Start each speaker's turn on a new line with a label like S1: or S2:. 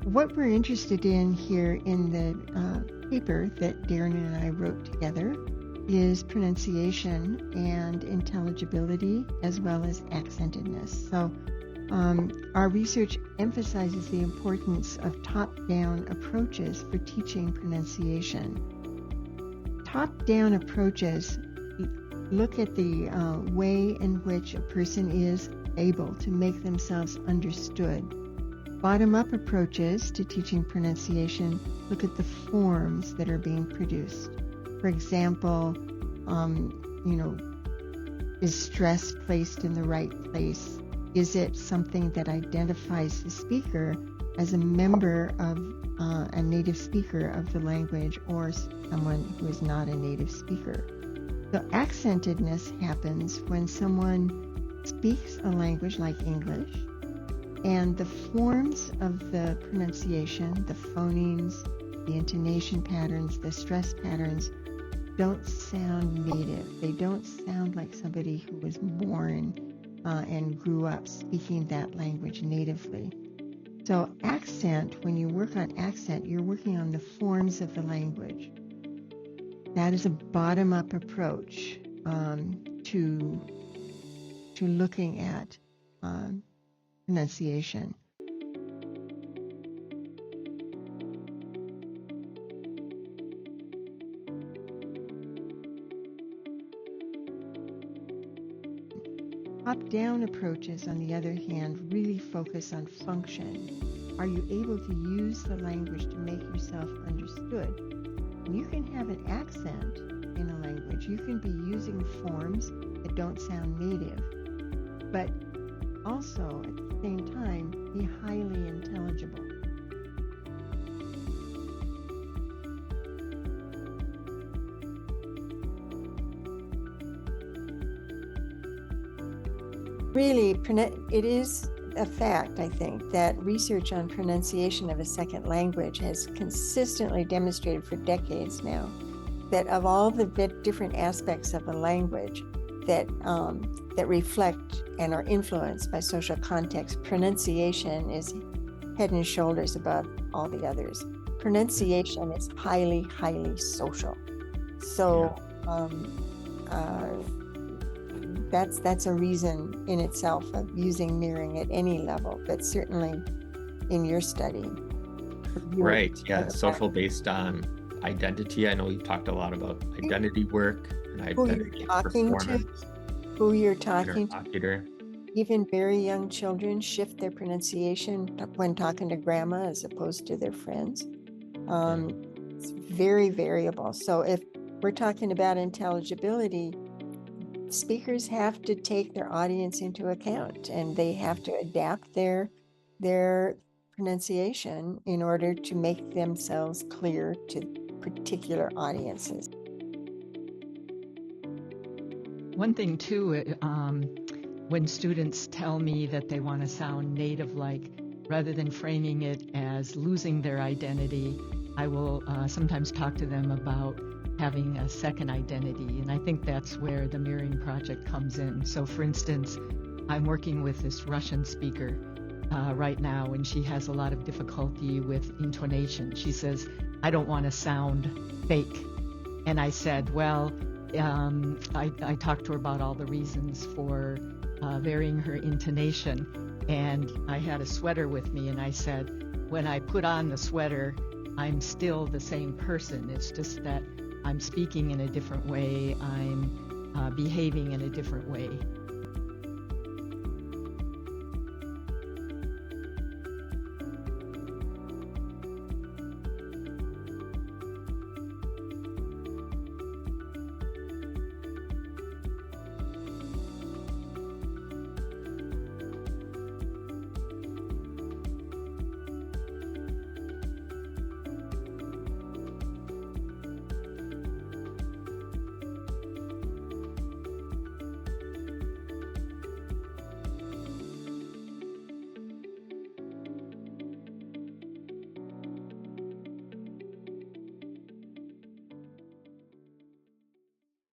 S1: what we're interested in here in the paper that Darren and I wrote together is pronunciation and intelligibility as well as accentedness. So our research emphasizes the importance of top-down approaches for teaching pronunciation. Top-down approaches look at the way in which a person is able to make themselves understood. Bottom-up approaches to teaching pronunciation look at the forms that are being produced. For example, is stress placed in the right place? Is it something that identifies the speaker as a member of a native speaker of the language or someone who is not a native speaker? So accentedness happens when someone speaks a language like English, and the forms of the pronunciation, the phonemes, the intonation patterns, the stress patterns, don't sound native. They don't sound like somebody who was born and grew up speaking that language natively. So accent, when you work on accent, you're working on the forms of the language. That is a bottom-up approach to looking at pronunciation. Top-down approaches, on the other hand, really focus on function. Are you able to use the language to make yourself understood? And you can have an accent in a language. You can be using forms that don't sound native, but also at the same time be highly intelligible. Really, it is a fact, I think, that research on pronunciation of a second language has consistently demonstrated for decades now that of all the different aspects of a language that reflect and are influenced by social context, pronunciation is head and shoulders above all the others. Pronunciation is highly, highly social. So that's a reason in itself of using mirroring at any level, but certainly in your study.
S2: Right, yeah, social based on identity. I know you've talked a lot about identity work and identity performance.
S1: Who you're talking to. Even very young children shift their pronunciation when talking to grandma as opposed to their friends. It's very variable. So if we're talking about intelligibility, speakers have to take their audience into account, and they have to adapt their pronunciation in order to make themselves clear to particular audiences.
S3: One thing too, when students tell me that they want to sound native-like, rather than framing it as losing their identity, I will sometimes talk to them about having a second identity. And I think that's where the Mirroring Project comes in. So for instance, I'm working with this Russian speaker right now, and she has a lot of difficulty with intonation. She says, I don't want to sound fake. And I said, well, I talked to her about all the reasons for varying her intonation. And I had a sweater with me, and I said, when I put on the sweater, I'm still the same person. It's just that I'm speaking in a different way, I'm behaving in a different way.